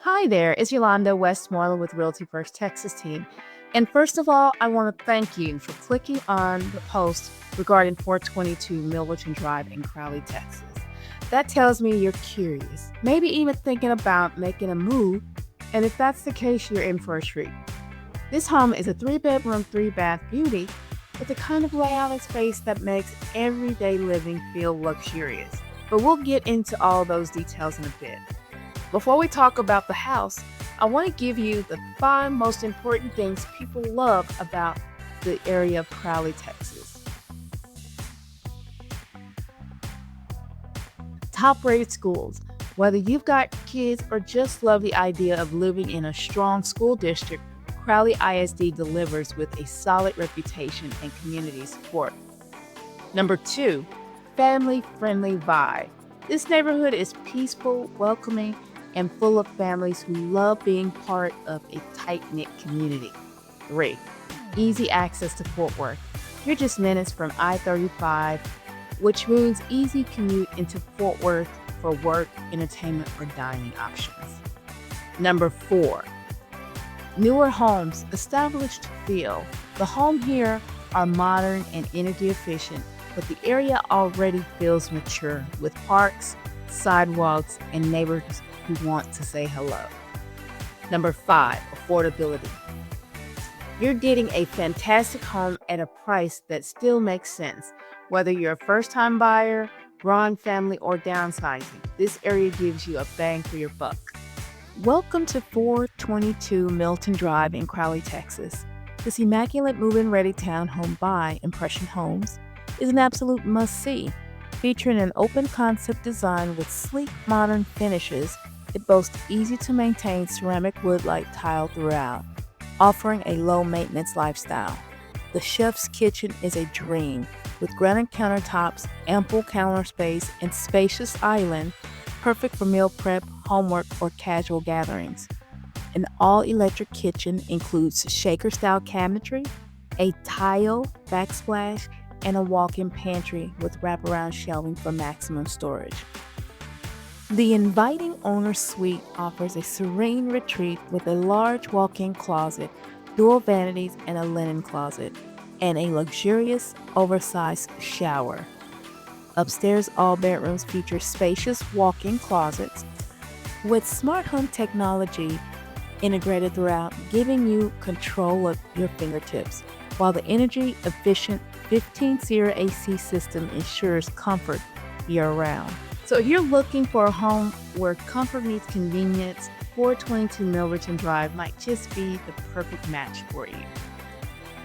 Hi there, it's Yolanda Westmoreland with Realty First Texas team. And first of all, I want to thank you for clicking on the post regarding 422 Milverton Drive in Crowley, Texas. That tells me you're curious, maybe even thinking about making a move. And if that's the case, you're in for a treat. This home is a 3-bedroom, 3-bath beauty with the kind of layout and space that makes everyday living feel luxurious. But we'll get into all those details in a bit. Before we talk about the house, I want to give you the 5 most important things people love about the area of Crowley, Texas. Top-rated schools. Whether you've got kids or just love the idea of living in a strong school district, Crowley ISD delivers with a solid reputation and community support. Number 2, family-friendly vibe. This neighborhood is peaceful, welcoming, and full of families who love being part of a tight-knit community. 3, easy access to Fort Worth. You're just minutes from I-35, which means easy commute into Fort Worth for work, entertainment, or dining options. Number 4, newer homes, established feel. The homes here are modern and energy efficient, but the area already feels mature with parks, sidewalks, and neighbors who want to say hello. Number 5, affordability. You're getting a fantastic home at a price that still makes sense. Whether you're a first-time buyer, growing family, or downsizing, this area gives you a bang for your buck. Welcome to 422 Milton Drive in Crowley, Texas. This immaculate move-in ready townhome by Impression Homes is an absolute must-see. Featuring an open concept design with sleek modern finishes, it boasts easy-to-maintain ceramic wood-like tile throughout, offering a low-maintenance lifestyle. The chef's kitchen is a dream, with granite countertops, ample counter space, and spacious island, perfect for meal prep, homework, or casual gatherings. An all-electric kitchen includes shaker-style cabinetry, a tile backsplash, and a walk-in pantry with wraparound shelving for maximum storage. The inviting owner's suite offers a serene retreat with a large walk-in closet, dual vanities, and a linen closet, and a luxurious, oversized shower. Upstairs, all bedrooms feature spacious walk-in closets with smart home technology integrated throughout, giving you control at your fingertips, while the energy-efficient 15-SEER AC system ensures comfort year-round. So if you're looking for a home where comfort meets convenience, 422 Milverton Drive might just be the perfect match for you.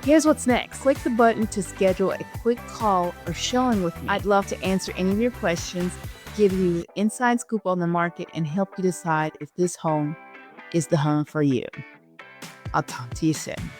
Here's what's next. Click the button to schedule a quick call or showing with me. I'd love to answer any of your questions, give you an inside scoop on the market, and help you decide if this home is the home for you. I'll talk to you soon.